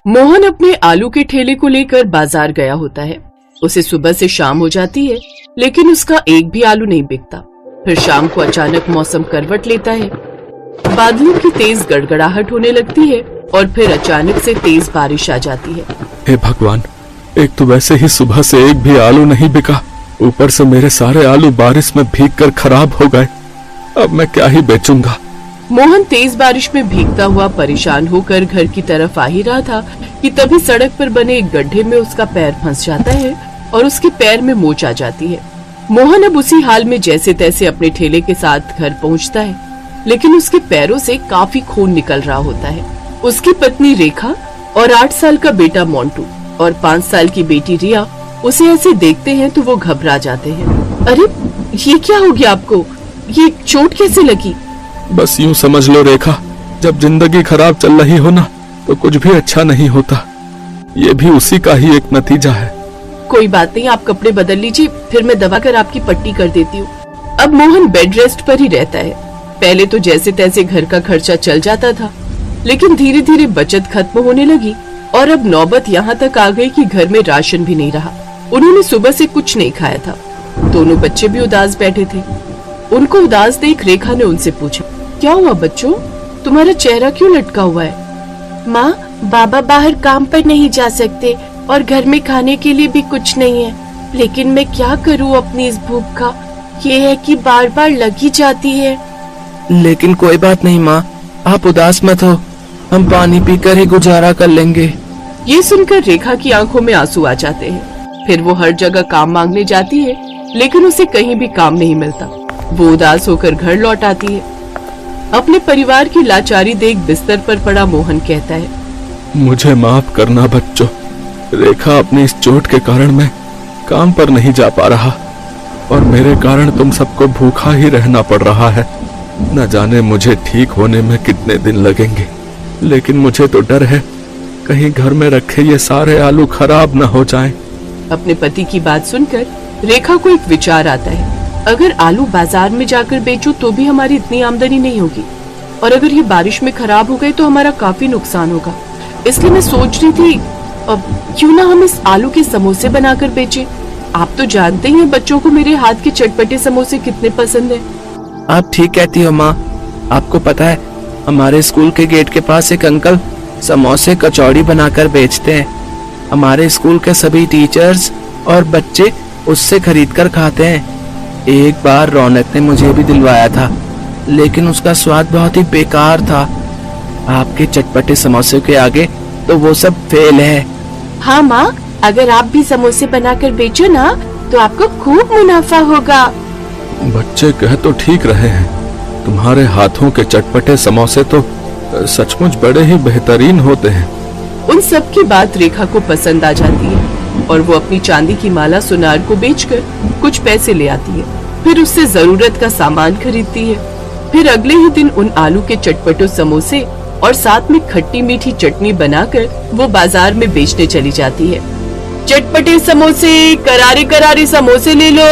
मोहन अपने आलू के ठेले को लेकर बाजार गया होता है। उसे सुबह से शाम हो जाती है, लेकिन उसका एक भी आलू नहीं बिकता। फिर शाम को अचानक मौसम करवट लेता है। बादलों की तेज गड़गड़ाहट होने लगती है और फिर अचानक से तेज बारिश आ जाती है। हे भगवान, एक तो वैसे ही सुबह से एक भी आलू नहीं बिका, ऊपर से मेरे सारे आलू बारिश में भीगकर खराब हो गए। अब मैं क्या ही बेचूंगा। मोहन तेज बारिश में भीगता हुआ परेशान होकर घर की तरफ आ ही रहा था कि तभी सड़क पर बने एक गड्ढे में उसका पैर फंस जाता है और उसके पैर में मोच आ जाती है। मोहन अब उसी हाल में जैसे तैसे अपने ठेले के साथ घर पहुंचता है, लेकिन उसके पैरों से काफी खून निकल रहा होता है। उसकी पत्नी रेखा और 8 साल का बेटा मोंटू और 5 साल की बेटी रिया उसे ऐसे देखते हैं तो वो घबरा जाते हैं। अरे ये क्या हो गया आपको? ये चोट कैसे लगी? बस यूं समझ लो रेखा, जब जिंदगी खराब चल रही हो ना तो कुछ भी अच्छा नहीं होता। ये भी उसी का ही एक नतीजा है। कोई बात नहीं, आप कपड़े बदल लीजिए, फिर मैं दवा कर आपकी पट्टी कर देती हूँ। अब मोहन बेड रेस्ट पर ही रहता है। पहले तो जैसे तैसे घर का खर्चा चल जाता था, लेकिन धीरे धीरे बचत खत्म होने लगी और अब नौबत यहाँ तक आ गई कि घर में राशन भी नहीं रहा। उन्होंने सुबह से कुछ नहीं खाया था। दोनों बच्चे भी उदास बैठे थे। उनको उदास देख रेखा ने उनसे पूछा, क्या हुआ बच्चों, तुम्हारा चेहरा क्यों लटका हुआ है? माँ, बाबा बाहर काम पर नहीं जा सकते और घर में खाने के लिए भी कुछ नहीं है, लेकिन मैं क्या करूँ अपनी इस भूख का? ये है कि बार बार लग ही जाती है। लेकिन कोई बात नहीं माँ, आप उदास मत हो, हम पानी पीकर ही गुजारा कर लेंगे। ये सुनकर रेखा की आंखों में आंसू आ जाते हैं। फिर वो हर जगह काम मांगने जाती है, लेकिन उसे कहीं भी काम नहीं मिलता। वो उदास होकर घर लौट आती है। अपने परिवार की लाचारी देख बिस्तर पर पड़ा मोहन कहता है, मुझे माफ करना बच्चों। रेखा, अपनी इस चोट के कारण मैं काम पर नहीं जा पा रहा और मेरे कारण तुम सबको भूखा ही रहना पड़ रहा है। न जाने मुझे ठीक होने में कितने दिन लगेंगे, लेकिन मुझे तो डर है कहीं घर में रखे ये सारे आलू खराब न हो जाएं। अपने पति की बात सुनकर रेखा को एक विचार आता है, अगर आलू बाजार में जाकर बेचो तो भी हमारी इतनी आमदनी नहीं होगी, और अगर ये बारिश में खराब हो गए तो हमारा काफी नुकसान होगा। इसलिए मैं सोच रही थी, अब क्यों ना हम इस आलू के समोसे बनाकर बेचें। आप तो जानते ही हैं बच्चों को मेरे हाथ के चटपटे समोसे कितने पसंद हैं। आप ठीक कहती हो माँ। आपको पता है, हमारे स्कूल के गेट के पास एक अंकल समोसे कचौड़ी बनाकर बेचते हैं। हमारे स्कूल के सभी टीचर्स और बच्चे उससे खरीदकर खाते हैं। एक बार रौनक ने मुझे भी दिलवाया था, लेकिन उसका स्वाद बहुत ही बेकार था। आपके चटपटे समोसे के आगे तो वो सब फेल है। हाँ माँ, अगर आप भी समोसे बनाकर बेचो ना तो आपको खूब मुनाफा होगा। बच्चे कह तो ठीक रहे हैं, तुम्हारे हाथों के चटपटे समोसे तो सचमुच बड़े ही बेहतरीन होते हैं। उन सब की बात रेखा को पसंद आ जाती है और वो अपनी चांदी की माला सुनार को बेचकर कुछ पैसे ले आती है। फिर उससे जरूरत का सामान खरीदती है। फिर अगले ही दिन उन आलू के चटपटे समोसे और साथ में खट्टी मीठी चटनी बनाकर वो बाजार में बेचने चली जाती है। चटपटे समोसे, करारे करारे समोसे ले लो,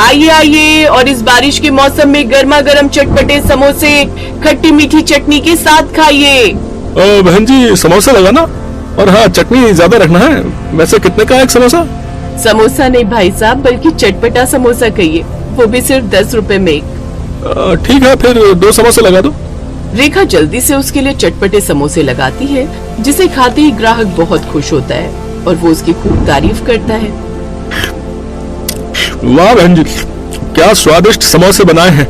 आइए आइए, और इस बारिश के मौसम में गर्मा गर्म चटपटे समोसे खट्टी मीठी चटनी के साथ खाइए। बहन जी, समोसा लगाना, और हाँ, चटनी ज्यादा रखना है। वैसे कितने का एक समोसा? समोसा नहीं भाई साहब, बल्कि चटपटा समोसा कहिए, वो भी सिर्फ 10 रुपए में एक। ठीक है, फिर 2 समोसे लगा दो। रेखा जल्दी से उसके लिए चटपटे समोसे लगाती है, जिसे खाते ही ग्राहक बहुत खुश होता है और वो उसकी खूब तारीफ करता है। वाह बहन जी, क्या स्वादिष्ट समोसे बनाए हैं।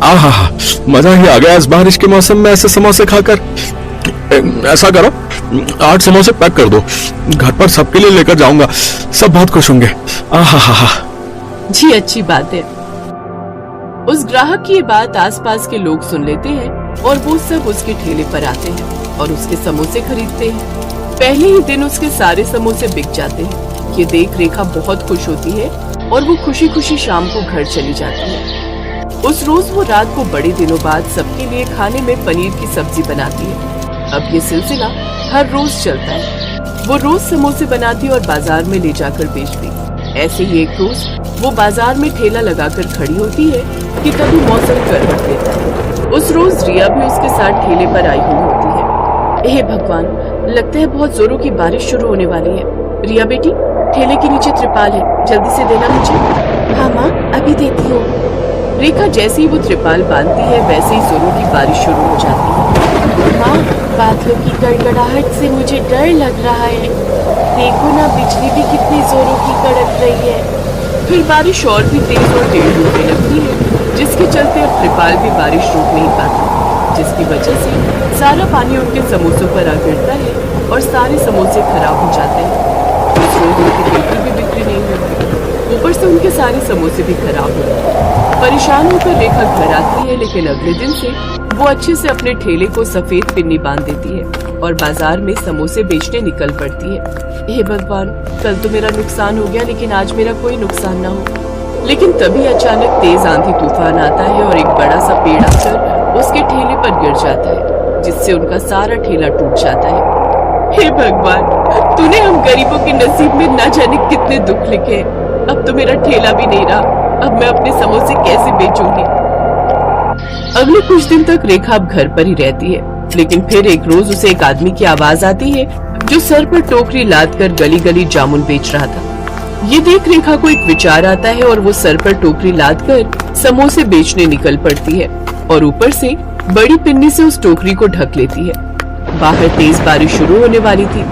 आहा, मजा ही आ गया इस बारिश के मौसम में ऐसे समोसे खाकर। ऐसा करो, 8 समोसे पैक कर दो, घर पर सबके लिए लेकर जाऊंगा, सब बहुत खुश होंगे। आहा जी, अच्छी बात है। उस ग्राहक की ये बात आसपास के लोग सुन लेते हैं और वो सब उसके ठेले पर आते हैं और उसके समोसे खरीदते हैं। पहले ही दिन उसके सारे समोसे बिक जाते हैं। ये देख रेखा बहुत खुश होती है और वो खुशी खुशी शाम को घर चली जाती है। उस रोज वो रात को बड़े दिनों बाद सबके लिए खाने में पनीर की सब्जी बनाती है। अब ये सिलसिला हर रोज चलता है। वो रोज समोसे बनाती और बाजार में ले जाकर बेचती। ऐसे ही एक रोज वो बाजार में ठेला लगाकर खड़ी होती है कि तभी मौसम करवट लेता है। उस रोज रिया भी उसके साथ ठेले पर आई हुई होती है। हे भगवान, लगता है बहुत जोरों की बारिश शुरू होने वाली है। रिया बेटी, ठेले के नीचे त्रिपाल है, जल्दी से देना मुझे। हाँ माँ, अभी देती हूँ। रेखा जैसे ही वो त्रिपाल बांधती है वैसे ही जोरों की बारिश शुरू हो जाती है। माँ, बादलों की गड़गड़ाहट से मुझे डर लग रहा है। देखो ना, बिजली भी कितनी जोरों की कड़क रही है। फिर बारिश और भी तेज और टेढ़ी होने लगती है, जिसके चलते अब त्रिपाल भी बारिश रोक नहीं पाता, जिसकी वजह से सारा पानी उनके समोसों पर आ गिरता है और सारे समोसे खराब हो जाते हैं। उस रोज उनकी बिल्कुल भी बिक्री नहीं होती, ऊपर से उनके सारे समोसे भी खराब हो गए। परेशान होकर रेखा घर आती है, लेकिन अगले दिन से वो अच्छे से अपने ठेले को सफेद पिन्नी बांध देती है और बाजार में समोसे बेचने निकल पड़ती है। हे भगवान, कल तो मेरा नुकसान हो गया, लेकिन आज मेरा कोई नुकसान ना हो। लेकिन तभी अचानक तेज आंधी तूफान आता है और एक बड़ा सा पेड़ आकर उसके ठेले पर गिर जाता है, जिससे उनका सारा ठेला टूट जाता है। हे भगवान, तूने हम गरीबों के नसीब में न जाने कितने दुख लिखे हैं। अब तो मेरा ठेला भी नहीं रहा, अब मैं अपने समोसे कैसे बेचूंगी। अगले कुछ दिन तक रेखा अब घर पर ही रहती है, लेकिन फिर एक रोज उसे एक आदमी की आवाज आती है जो सर पर टोकरी लाद कर गली गली जामुन बेच रहा था। ये देख रेखा को एक विचार आता है और वो सर पर टोकरी लाद कर समोसे बेचने निकल पड़ती है और ऊपर से बड़ी पिन्नी से उस टोकरी को ढक लेती है। बाहर तेज बारिश शुरू होने वाली थी,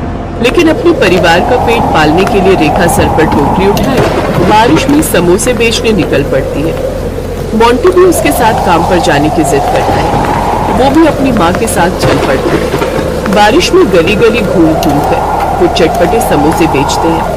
लेकिन अपने परिवार का पेट पालने के लिए रेखा सर पर टोकरी उठाए बारिश में समोसे बेचने निकल पड़ती है। मोंटी भी उसके साथ काम पर जाने की जिद करता है, वो भी अपनी माँ के साथ चल पड़ता है। बारिश में गली गली घूम घूम कर वो चटपटे समोसे बेचते हैं।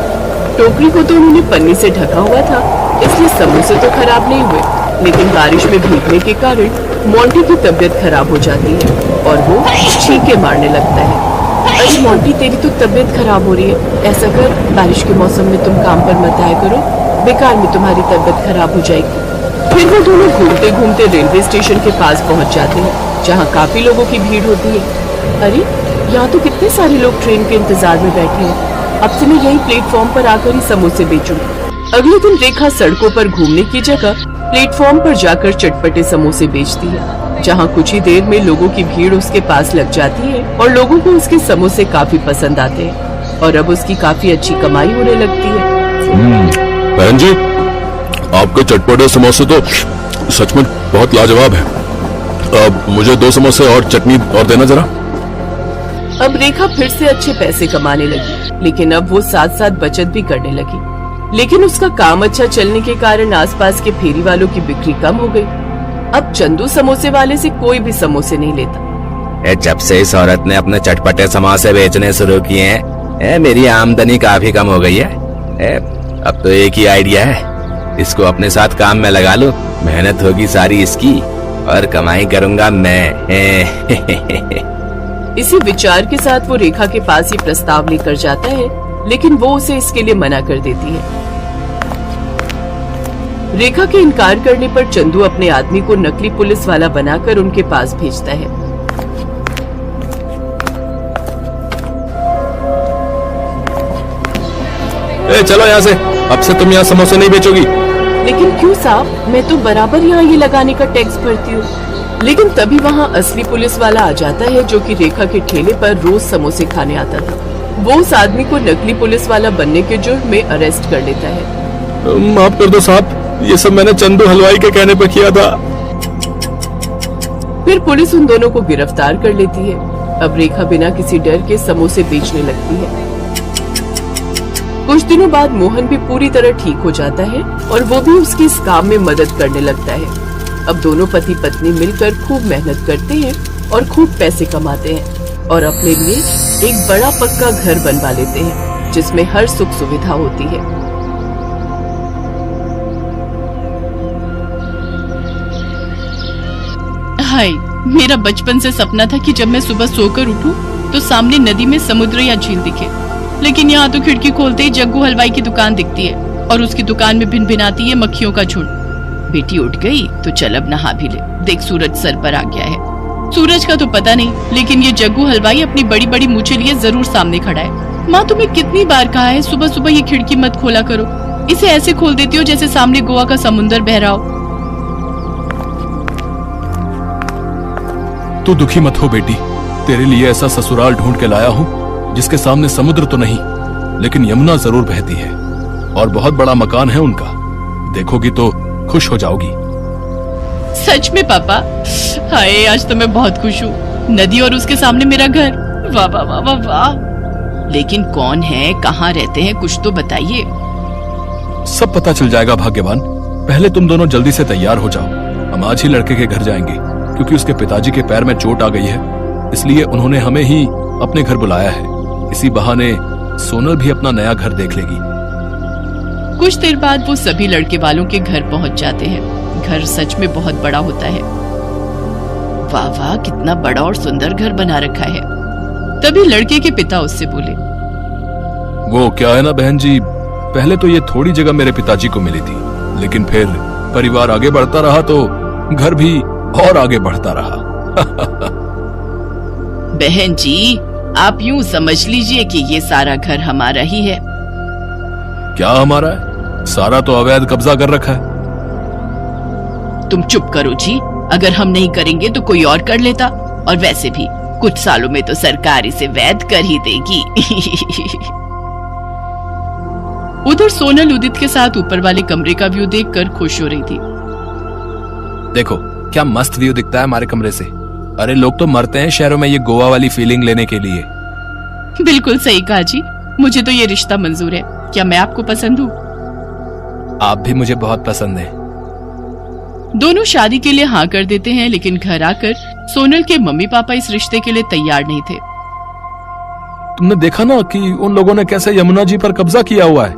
टोकरी को तो उन्होंने पन्नी से ढका हुआ था, इसलिए समोसे तो खराब नहीं हुए, लेकिन बारिश में भीगने के कारण मोंटी की तबीयत खराब हो जाती है और वो छींके मारने लगता है। अरे मोंटी, तेरी तो तबीयत खराब हो रही है, ऐसा कर, बारिश के मौसम में तुम काम पर मत आया करो, बेकार में तुम्हारी तबीयत खराब हो जाएगी। फिर वो दोनों घूमते घूमते रेलवे स्टेशन के पास पहुंच जाते हैं, जहां काफी लोगों की भीड़ होती है। अरे, यहाँ तो कितने सारे लोग ट्रेन के इंतजार में बैठे हैं, अब से मैं यही प्लेटफॉर्म पर आकर ही समोसे बेचूंगी। अगले दिन रेखा सड़कों पर घूमने की जगह प्लेटफॉर्म पर जाकर चटपटे समोसे बेचती है, जहाँ कुछ ही देर में लोगों की भीड़ उसके पास लग जाती है और लोगों को उसके समोसे काफी पसंद आते हैं और अब उसकी काफी अच्छी कमाई होने लगती है। बहन जी, आपके चटपटे समोसे तो सच में बहुत लाजवाब है। अब मुझे 2 समोसे और चटनी और देना जरा। अब रेखा फिर से अच्छे पैसे कमाने लगी, लेकिन अब वो साथ साथ बचत भी करने लगी। लेकिन उसका काम अच्छा चलने के कारण आसपास के फेरी वालों की बिक्री कम हो गई। अब चंदू समोसे वाले से कोई भी समोसे नहीं लेता। जब से इस औरत ने अपने चटपटे समोसे बेचने शुरू किए हैं, मेरी आमदनी काफी कम हो गई है। अब तो एक ही आइडिया है, इसको अपने साथ काम में लगा लूं, मेहनत होगी सारी इसकी और कमाई करूंगा मैं। इसी विचार के साथ वो रेखा के पास ही प्रस्ताव लेकर जाता है, लेकिन वो उसे इसके लिए मना कर देती है। रेखा के इनकार करने पर चंदू अपने आदमी को नकली पुलिस वाला बनाकर उनके पास भेजता है। चलो यहाँ से, अब से तुम यहाँ समोसे नहीं बेचोगी। लेकिन क्यों साहब, मैं तो बराबर यहाँ ये लगाने का टैक्स भरती हूँ। लेकिन तभी वहाँ असली पुलिस वाला आ जाता है, जो कि रेखा के ठेले पर रोज समोसे खाने आता था। वो उस आदमी को नकली पुलिस वाला बनने के जुर्म में अरेस्ट कर लेता है। माफ कर दो साहब, ये सब मैंने चंदू हलवाई के कहने पर किया था। फिर पुलिस उन दोनों को गिरफ्तार कर लेती है। अब रेखा बिना किसी डर के समोसे बेचने लगती है। कुछ दिनों बाद मोहन भी पूरी तरह ठीक हो जाता है और वो भी उसकी इस काम में मदद करने लगता है। अब दोनों पति पत्नी मिलकर खूब मेहनत करते हैं और खूब पैसे कमाते हैं और अपने लिए एक बड़ा पक्का घर बनवा लेते हैं, जिसमें हर सुख सुविधा होती है। हाय, मेरा बचपन से सपना था कि जब मैं सुबह सोकर उठूं तो सामने नदी में समुद्र या झील दिखे, लेकिन यहाँ तो खिड़की खोलते ही जग्गू हलवाई की दुकान दिखती है और उसकी दुकान में भिनभिनाती है मक्खियों का झुंड। बेटी उठ गई तो चल अब नहा भी ले, देख सूरज सर पर आ गया है। सूरज का तो पता नहीं, लेकिन ये जग्गू हलवाई अपनी बड़ी बड़ी मूछें लिए जरूर सामने खड़ा है। माँ, तुम्हें कितनी बार कहा है सुबह सुबह ये खिड़की मत खोला करो, इसे ऐसे खोल देती हो जैसे सामने गोवा का समुंदर बह रहा हो। तू दुखी मत हो बेटी, तेरे लिए ऐसा ससुराल ढूंढ के लाया हूँ जिसके सामने समुद्र तो नहीं, लेकिन यमुना जरूर बहती है और बहुत बड़ा मकान है उनका। देखोगी तो खुश हो जाओगी। सच में पापा? हाय, आज तो मैं बहुत खुश हूँ। नदी और उसके सामने मेरा घर। वाह वाह वाह वाह वाह। लेकिन कौन है, कहाँ रहते हैं, कुछ तो बताइए। सब पता चल जाएगा भाग्यवान। पहले तुम दोनों जल्दी से तैयार हो जाओ। हम आज ही लड़के के घर जाएंगे, क्योंकि उसके पिताजी के पैर में चोट आ गई है, इसलिए उन्होंने हमें ही अपने घर बुलाया है। इसी बहाने सोनल भी अपना नया घर देख लेगी। कुछ देर बाद वो सभी लड़के वालों के घर पहुंच जाते हैं। घर सच में बहुत बड़ा होता है। वाह वाह, कितना बड़ा और सुंदर घर बना रखा है। तभी लड़के के पिता उससे बोले, वो क्या है ना बहन जी, पहले तो ये थोड़ी जगह मेरे पिताजी को मिली थी, लेकिन फिर परिवार आगे बढ़ता रहा तो घर भी और आगे बढ़ता रहा। बहन जी, आप यूं समझ लीजिए कि ये सारा घर हमारा ही है। क्या हमारा है? सारा तो अवैध कब्जा कर रखा है। तुम चुप करो जी। अगर हम नहीं करेंगे तो कोई और कर लेता, और वैसे भी कुछ सालों में तो सरकार इसे वैध कर ही देगी। उधर सोनल उदित के साथ ऊपर वाले कमरे का व्यू देखकर खुश हो रही थी। देखो क्या मस्त व्यू दिखता है हमारे कमरे से। अरे लोग तो मरते हैं शहरों में ये गोवा वाली फीलिंग लेने के लिए। बिल्कुल सही कहा जी। मुझे तो ये रिश्ता मंजूर है। क्या मैं आपको पसंद हूँ? आप भी मुझे बहुत पसंद हैं। दोनों शादी के लिए हाँ कर देते हैं, लेकिन घर आकर सोनल के मम्मी पापा इस रिश्ते के लिए तैयार नहीं थे। तुमने देखा ना कि उन लोगों ने कैसे यमुना जी पर कब्जा किया हुआ है।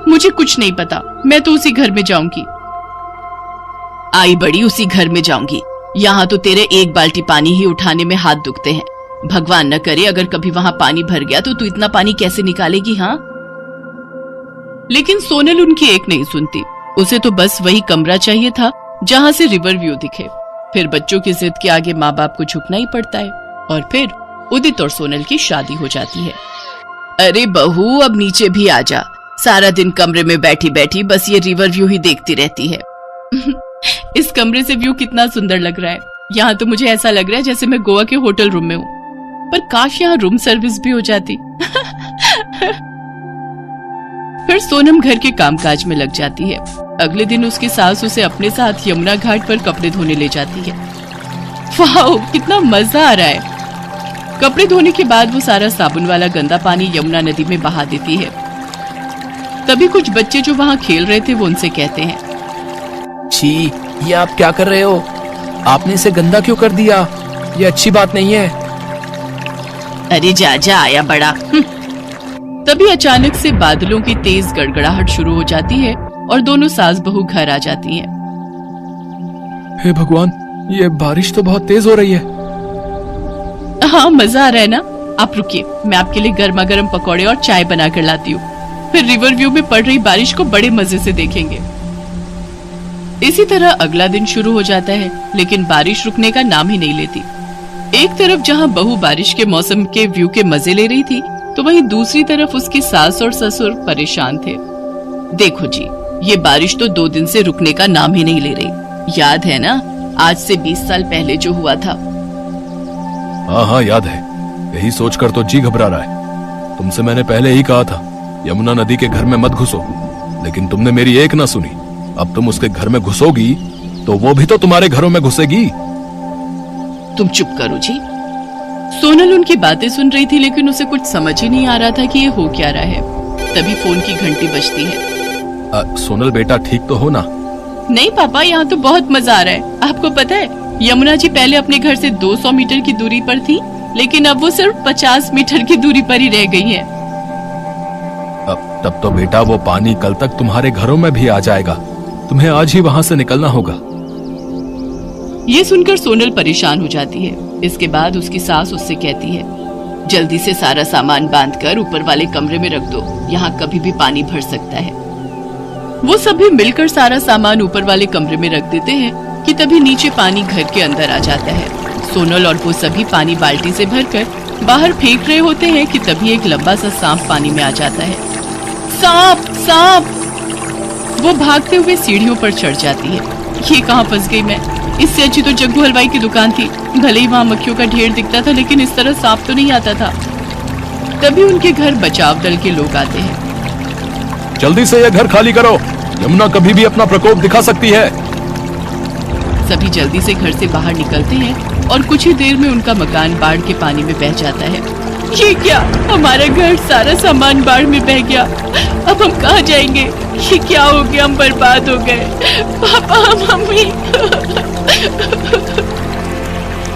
मुझे कुछ नहीं पता। मैं तो उसी घर में जाऊंगी। आई बड़ी, उसी घर में जाऊंगी। यहाँ तो तेरे एक बाल्टी पानी ही उठाने में हाथ दुखते हैं। भगवान न करे अगर कभी वहां पानी भर गया तो तू इतना पानी कैसे निकालेगी? हाँ। लेकिन सोनल उनकी एक नहीं सुनती। उसे तो बस वही कमरा चाहिए था जहां से रिवर व्यू दिखे। फिर बच्चों की जिद के आगे माँ बाप को झुकना ही पड़ता है। और फिर उदित और सोनल की शादी हो जाती है। अरे बहू, अब नीचे भी आ जा। सारा दिन कमरे में बैठी बैठी बस ये रिवर व्यू ही देखती रहती है। इस कमरे से व्यू कितना सुंदर लग रहा है। यहाँ तो मुझे ऐसा लग रहा है जैसे मैं गोवा के होटल रूम में हूँ। पर काश यहाँ रूम सर्विस भी हो जाती। फिर सोनम घर के कामकाज में लग जाती है। अगले दिन उसकी सास उसे अपने साथ यमुना घाट पर कपड़े धोने ले जाती है। वाह, कितना मजा आ रहा है। कपड़े धोने के बाद वो सारा साबुन वाला गंदा पानी यमुना नदी में बहा देती है। तभी कुछ बच्चे जो वहाँ खेल रहे थे वो उनसे कहते हैं, छी, ये आप क्या कर रहे हो? आपने इसे गंदा क्यों कर दिया? ये अच्छी बात नहीं है। अरे जा जा, आया बड़ा। तभी अचानक से बादलों की तेज गड़गड़ाहट शुरू हो जाती है और दोनों सास बहू घर आ जाती हैं। हे भगवान, ये बारिश तो बहुत तेज हो रही है। हाँ, मजा आ रहा है ना? आप रुकिए, मैं आपके लिए गर्मा गर्म पकौड़े और चाय बना कर लाती हूँ। फिर रिवर व्यू में पड़ रही बारिश को बड़े मजे से देखेंगे। इसी तरह अगला दिन शुरू हो जाता है, लेकिन बारिश रुकने का नाम ही नहीं लेती। एक तरफ जहाँ बहू बारिश के मौसम के व्यू के मजे ले रही थी, तो वहीं दूसरी तरफ उसकी सास और ससुर परेशान थे। देखो जी, ये बारिश तो 2 दिन से रुकने का नाम ही नहीं ले रही। याद है ना, आज से 20 साल पहले जो हुआ था? हाँ हाँ, याद है। यही सोचकर तो जी घबरा रहा है। तुमसे मैंने पहले ही कहा था यमुना नदी के घर में मत घुसो, लेकिन तुमने मेरी एक ना सुनी। अब तुम उसके घर में घुसोगी तो वो भी तो तुम्हारे घरों में घुसेगी। तुम चुप करो जी। सोनल उनकी बातें सुन रही थी, लेकिन उसे कुछ समझ ही नहीं आ रहा था कि ये हो क्या रहा है। तभी फोन की घंटी बजती है। सोनल बेटा, ठीक तो हो ना? नहीं पापा, यहाँ तो बहुत मजा आ रहा है। आपको पता है, यमुना जी पहले अपने घर से 200 मीटर की दूरी पर थी, लेकिन अब वो सिर्फ 50 मीटर की दूरी पर ही रह गई है। तब तो बेटा वो पानी कल तक तुम्हारे घरों में भी आ जाएगा। तुम्हें आज ही वहां से निकलना होगा। ये सुनकर सोनल परेशान हो जाती है। इसके बाद उसकी सास उससे कहती है, जल्दी से सारा सामान बांधकर ऊपर वाले कमरे में रख दो, यहाँ कभी भी पानी भर सकता है। वो सभी मिलकर सारा सामान ऊपर वाले कमरे में रख देते हैं कि तभी नीचे पानी घर के अंदर आ जाता है। सोनल और वो सभी पानी बाल्टी से भरकर बाहर फेंक रहे होते हैं कि तभी एक लंबा सा सांप पानी में आ जाता है। सांप, सांप! वो भागते हुए सीढ़ियों पर चढ़ जाती है। ये कहाँ फंस गई मैं? इससे अच्छी तो जग्गू हलवाई की दुकान थी। भले ही वहाँ मक्खियों का ढेर दिखता था, लेकिन इस तरह सांप तो नहीं आता था। तभी उनके घर बचाव दल के लोग आते हैं। जल्दी से यह घर खाली करो, यमुना कभी भी अपना प्रकोप दिखा सकती है। सभी जल्दी से घर से बाहर निकलते हैं और कुछ ही देर में उनका मकान बाढ़ के पानी में बह जाता है। ये क्या, हमारा घर सारा सामान बाढ़ में बह गया। अब हम कहाँ जाएंगे? ये क्या हो गया, हम बर्बाद हो गए। पापा, मम्मी।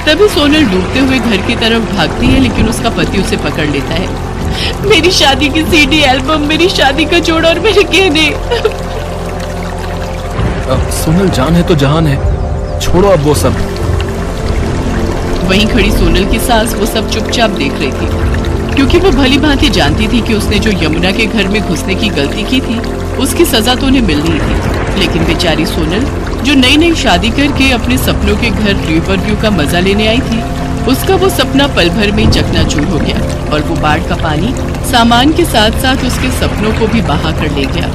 तभी सोनल डूबते हुए घर की तरफ भागती है, लेकिन उसका पति उसे पकड़ लेता है। मेरी शादी की सीडी एल्बम, मेरी शादी का जोड़ा और मेरे गहने। सोनल जान है तो जहान है, छोड़ो अब वो सब। वहीं खड़ी सोनल की सास वो सब चुपचाप देख रही थी, क्योंकि वो भली भांति जानती थी कि उसने जो यमुना के घर में घुसने की गलती की थी, उसकी सजा तो उन्हें मिलनी थी। लेकिन बेचारी सोनल, जो नई नई शादी करके अपने सपनों के घर रिवर व्यू का मजा लेने आई थी, उसका वो सपना पल भर में चकनाचूर हो गया और वो बाढ़ का पानी सामान के साथ साथ उसके सपनों को भी बहा कर ले गया।